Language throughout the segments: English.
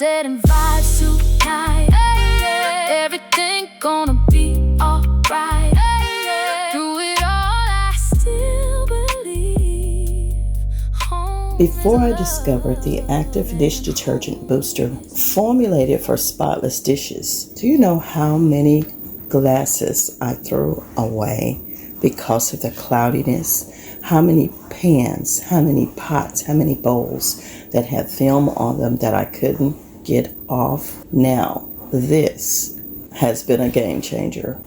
said and vibes tonight. Everything gonna be alright. Through it all, I still believe home. Before I discovered the active dish detergent booster formulated for spotless dishes, do you know how many glasses I threw away because of the cloudiness? How many pans, how many pots, how many bowls that had film on them that I couldn't get off? Now, this has been a game changer.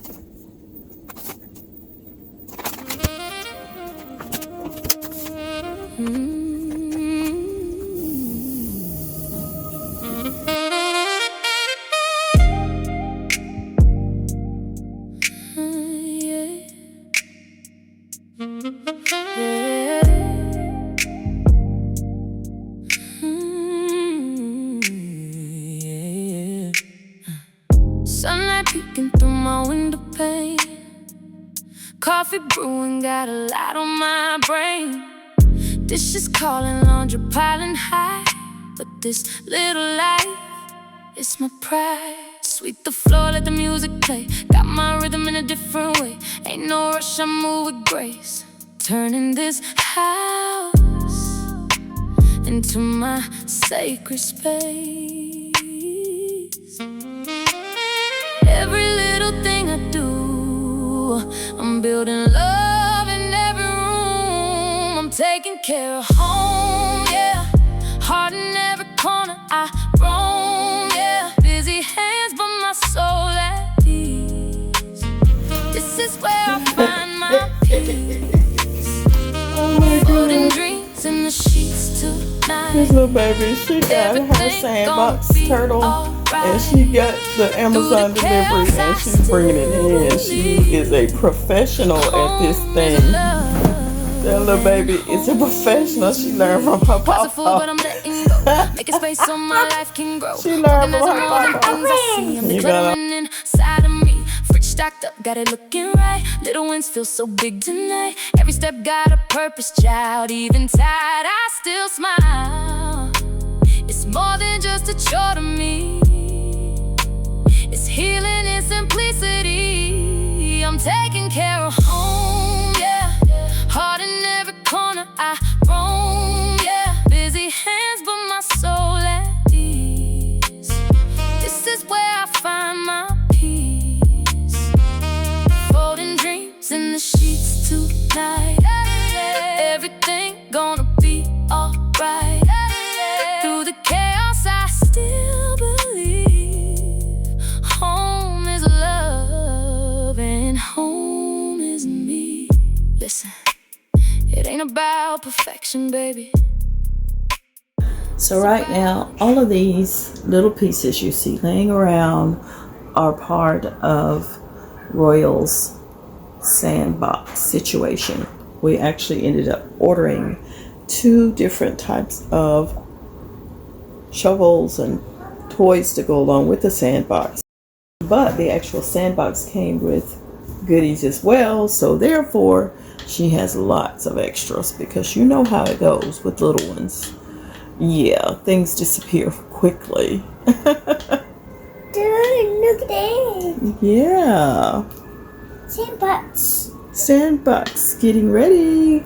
Sunlight peeking through my window pane. Coffee brewing, got a lot on my brain. Dishes calling, laundry piling high. But this little life is my pride. Sweep the floor, let the music play. Got my rhythm in a different way. Ain't no rush, I move with grace. Turning this house into my sacred space. Every little thing I do, I'm building love in every room. I'm taking care of home, yeah. Heart in every corner I roam, yeah. Busy hands but my soul at peace. This is where I find my peace. Oh my Floating God. dreams in the sheets tonight. This little baby, she got her Sandbox turtle, and she got the Amazon delivery, and she's bringing it in. She is a professional at this thing. That little baby is a professional. She learned from her papa. Making space so my life can grow. She learned from her papa. You gotta. Inside of me, fridge stacked up, got it looking right. Little wins feel so big tonight. Every step got a purpose, child. Even tired, I still smile. It's more than just a chore to me. It's healing in simplicity. I'm taking care of home, yeah. Heart in every corner I roam, yeah. Busy hands but my soul at ease. This is where I find my peace. Folding dreams in the sheets tonight. Everything gonna be alright. Through the chaos I still believe home is love and home is me. Listen, it ain't about perfection, baby. So right now, all of these little pieces you see laying around are part of Royal's Sandbox situation. We actually ended up ordering 2 different types of shovels and toys to go along with the Sandbox. But the actual Sandbox came with goodies as well, so therefore she has lots of extras, because you know how it goes with little ones. Yeah, things disappear quickly. Dude, look at that. Yeah. Sandbox getting ready.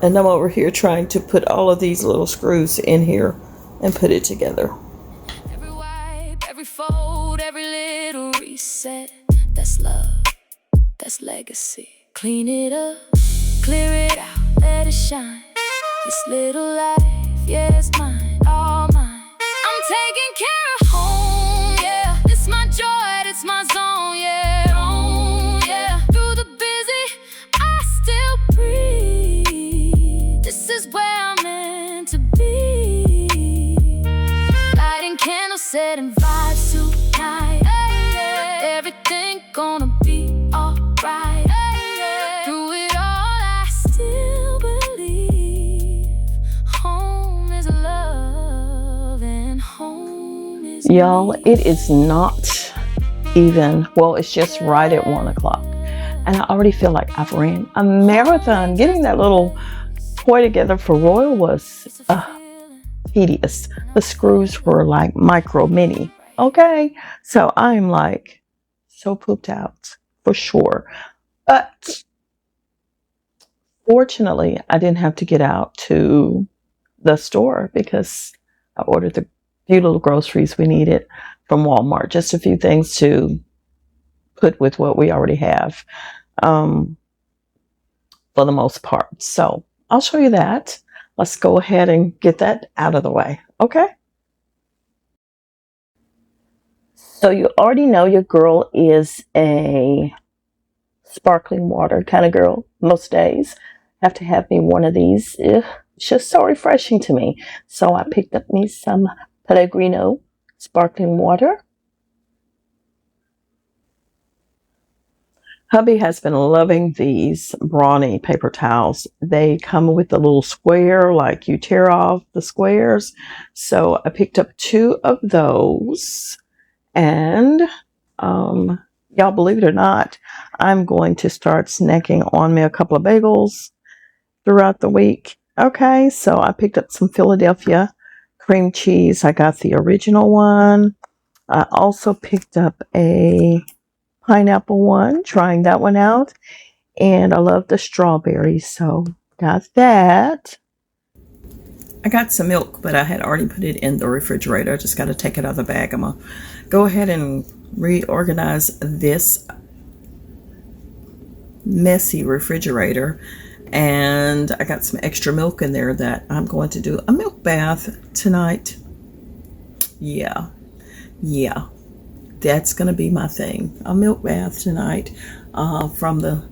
And I'm over here trying to put all of these little screws in here and put it together. Every wipe, every fold, every little reset. That's love, that's legacy. Clean it up, clear it out, let it shine. This little life, yeah, it's mine, all mine. I'm taking care of home, yeah. It's my joy, it's my zone, yeah. Oh, yeah. Through the busy, I still breathe. This is where I'm meant to be. Lighting candles, setting vibes tonight. Everything gonna be alright. Through it all, I still believe home is love and home is Y'all, me. it is not even, well, it's just right at 1 o'clock. And I already feel like I've ran a marathon. Getting that little toy together for Royal was tedious. The screws were like micro mini. Okay, so I'm like so pooped out for sure. But fortunately, I didn't have to get out to the store because I ordered the few little groceries we needed from Walmart. Just a few things to put with what we already have, for the most part. So I'll show you that. Let's go ahead and get that out of the way. Okay. So you already know your girl is a sparkling water kind of girl most days. Have to have me one of these. It's just so refreshing to me. So I picked up me some Pellegrino sparkling water. Hubby has been loving these brawny paper towels. They come with a little square, like you tear off the squares. So I picked up 2 of those. And y'all, believe it or not, I'm going to start snacking on me a couple of bagels throughout the week. Okay, so I picked up some Philadelphia cream cheese. I got the original one. I also picked up a pineapple one, trying that one out. And I love the strawberry, so got that. I got some milk, but I had already put it in the refrigerator. I just got to take it out of the bag. I'm going to go ahead and reorganize this messy refrigerator. And I got some extra milk in there that I'm going to do a milk bath tonight. Yeah. That's going to be my thing. A milk bath tonight from the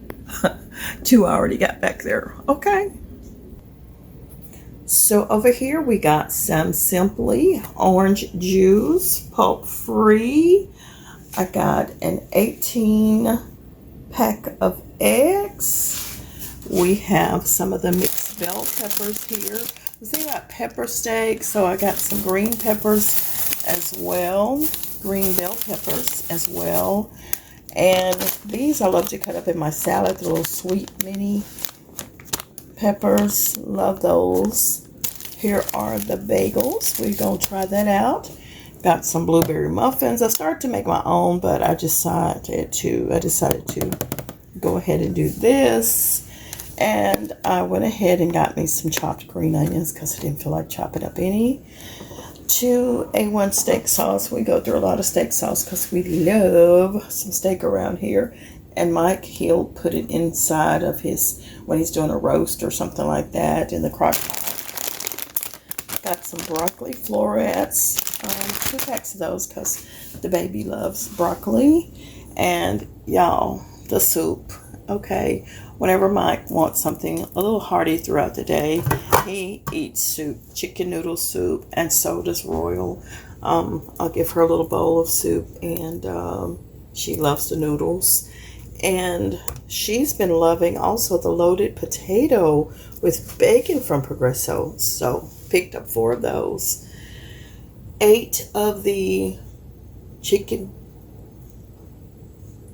2 I already got back there. Okay. So over here we got some Simply orange juice, pulp free. I got an 18 pack of eggs. We have some of the mixed bell peppers here. They got pepper steak, so I got some green peppers as well. Green bell peppers as well. And these I love to cut up in my salad, the little sweet mini peppers. Love those. Here are the bagels. We're going to try that out. Got some blueberry muffins. I started to make my own, but I decided to go ahead and do this. And I went ahead and got me some chopped green onions because I didn't feel like chopping up any. 2 A1 steak sauce. We go through a lot of steak sauce because we love some steak around here. And Mike, he'll put it inside of his, when he's doing a roast or something like that, in the crock pot. Got some broccoli florets. 2 packs of those because the baby loves broccoli. And y'all, the soup. Okay, whenever Mike wants something a little hearty throughout the day, he eats soup, chicken noodle soup, and so does Royal. I'll give her a little bowl of soup, and she loves the noodles. And she's been loving also the loaded potato with bacon from Progresso. So picked up 4 of those. 8 of the chicken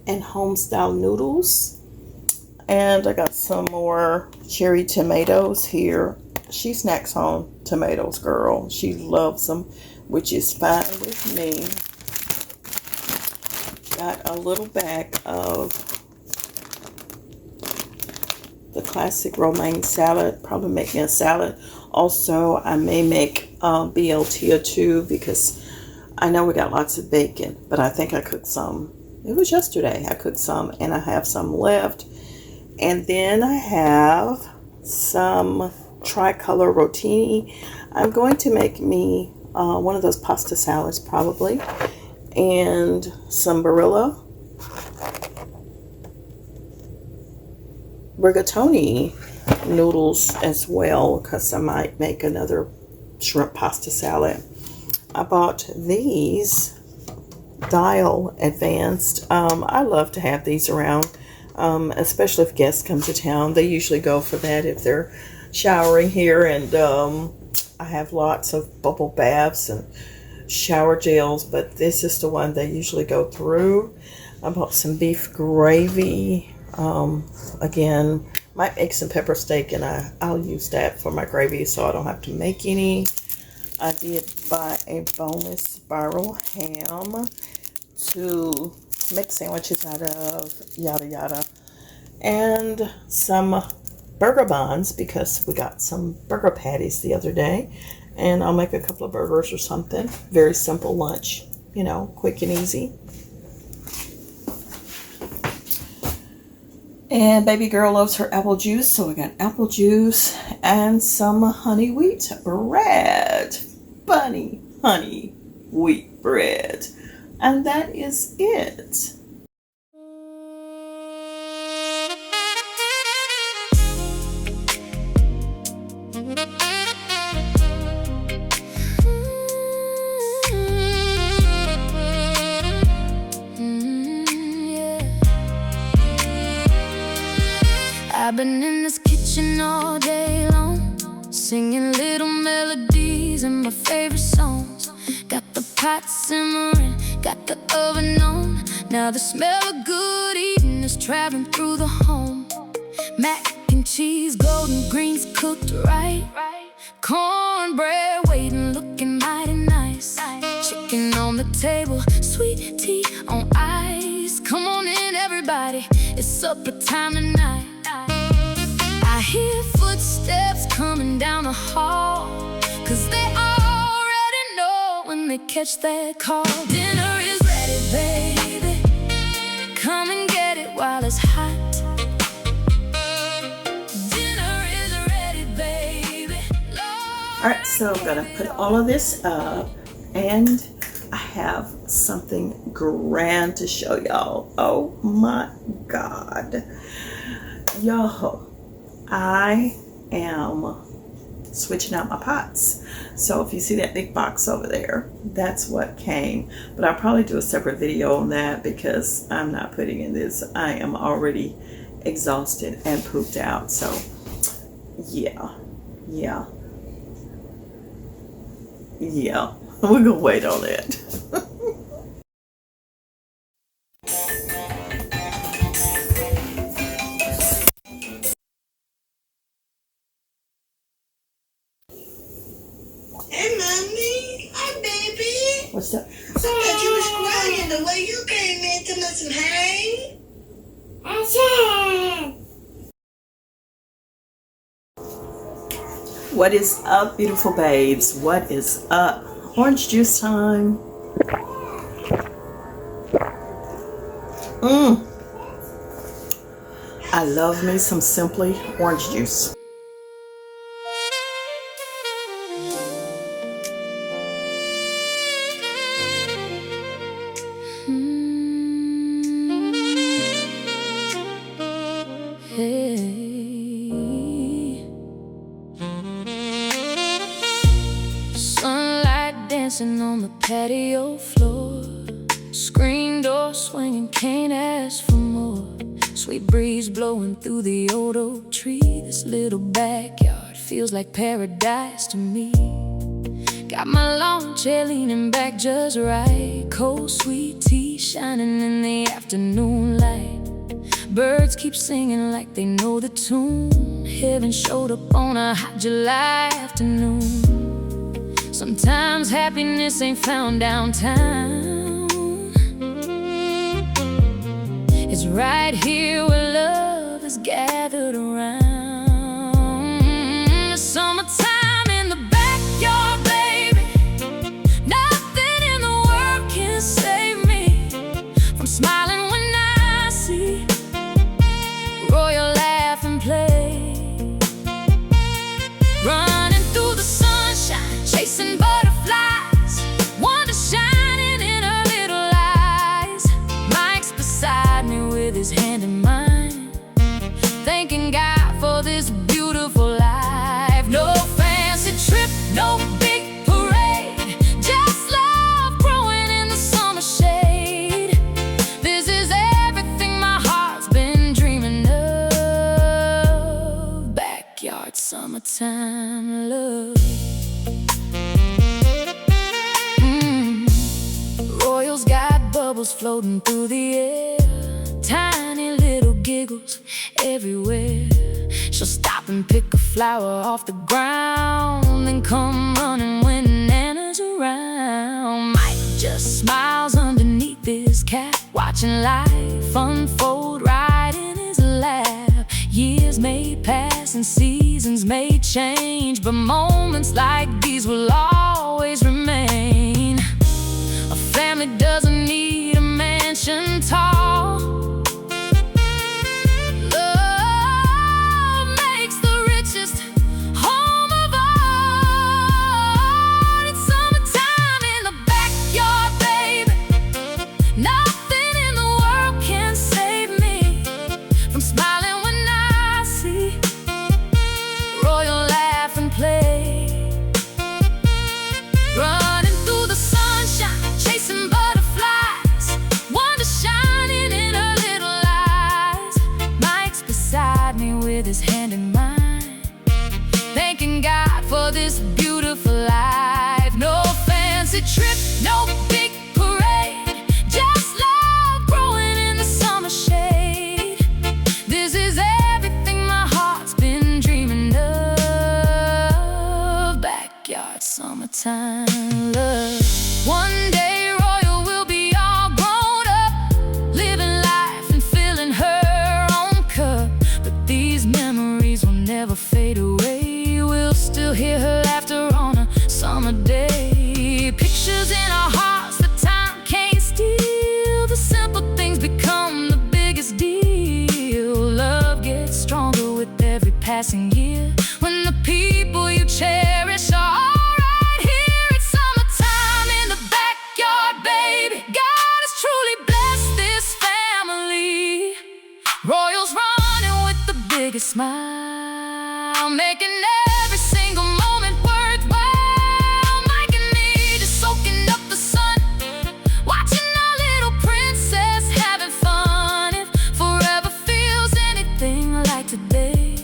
and home style noodles. And I got some more cherry tomatoes here. She snacks on tomatoes, girl. She loves them, which is fine with me. Got a little bag of the classic romaine salad. Probably making a salad. Also, I may make BLT or 2 because I know we got lots of bacon, but I think I cooked some. It was yesterday. I cooked some, and I have some left. And then I have some tricolor rotini. I'm going to make me one of those pasta salads probably. And some Barilla rigatoni noodles as well, because I might make another shrimp pasta salad. I bought these Dial Advanced. I love to have these around. Especially if guests come to town. They usually go for that if they're showering here. And I have lots of bubble baths and shower gels, but this is the one they usually go through. I bought some beef gravy. Again, might make some pepper steak, and I'll use that for my gravy so I don't have to make any. I did buy a boneless spiral ham to make sandwiches out of, yada yada. And some burger buns because we got some burger patties the other day. And I'll make a couple of burgers or something. Very simple lunch, you know, quick and easy. And baby girl loves her apple juice, so I got apple juice and some honey wheat bread. Bunny honey wheat bread. And that is it. I've been in this kitchen all day long, singing little melodies and my favorite songs. Got the pot simmering, got the oven on. Now the smell of good eating is traveling through the home. Mac and cheese, golden greens cooked right. Cornbread waiting, looking mighty nice. Chicken on the table, sweet tea on ice. Come on in everybody, it's supper time tonight. I hear footsteps coming down the hall, 'cause they already know when they catch that call. Dinner is ready, baby, come and get it while it's hot. Dinner is ready, baby. Alright, so I'm gonna put all of this up, and I have something grand to show y'all. Oh my God. Y'all, I am switching out my pots. So if you see that big box over there, that's what came. But I'll probably do a separate video on that because I'm not putting in this. I am already exhausted and pooped out. So yeah. We're gonna wait on it. Hey, mommy. Hi, baby. What's up? I thought you was crying the way you came in to listen. Hey. What is up, beautiful babes? What is up? Orange juice time. I love me some Simply orange juice. Sunlight dancing on the patio floor, screen door swinging, can't ask for more. Sweet breeze blowing through the old oak tree. This little backyard feels like paradise to me. Got my lawn chair leaning back just right. Cold sweet tea shining in the afternoon light. Birds keep singing like they know the tune. Heaven showed up on a hot July afternoon. Sometimes happiness ain't found downtown. It's right here where love is gathered around. It's summertime in the backyard, baby. Nothing in the world can save me from smiling when I see Royal laugh and play. Running through the sunshine, chasing butterflies, wonder shining in her little eyes. Mike's beside me with his hand in mine, thanking God for this beautiful life. No fancy trip, no big parade, just love growing in the summer shade. This is everything my heart's been dreaming of. Backyard summertime love. Royal's got bubbles floating through the air, tiny little giggles everywhere. She'll stop and pick a flower off the ground, then come running when watching life unfold right in his lap. Years may pass and seasons may change, but moments like these will always remain. A family doesn't need a mansion tall. Love makes the richest home of all. It's summertime in the backyard, baby. Nothing in the world can save me from smiling when I see Royal laugh and play. Running through the sunshine, chasing butterflies, wonder shining in her little eyes. Mike's beside me with his hand in mine, thanking God for this beautiful life. No fancy trip, no big parade, just love growing in the summer shade. This is everything my heart's been dreaming of. Backyard summertime love. One day Royal will be all grown up, living life and filling her own cup. But these memories will never fade away. We'll still hear her laughter on a summer day. Pictures in our hearts that time can't steal. The simple things become the biggest deal. Love gets stronger with every passing year, when the people you cherish are all right here. It's summertime in the backyard, baby. God has truly blessed this family. Royals running with the biggest smile, making every single moment worthwhile. Mike and me just soaking up the sun, watching our little princess having fun. If forever feels anything like today,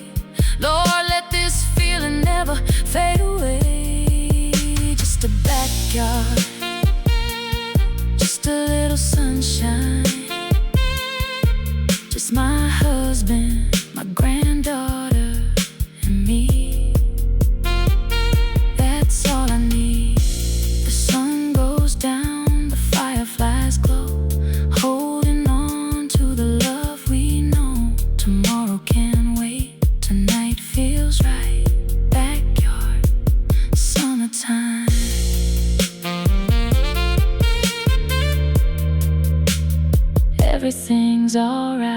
Lord, let this feeling never fade away. Just a backyard, just a little sunshine, just my husband, my granddaughter, and me. That's all I need. The sun goes down, the fireflies glow, holding on to the love we know. Tomorrow can't wait, tonight feels right. Backyard summertime. Everything's alright.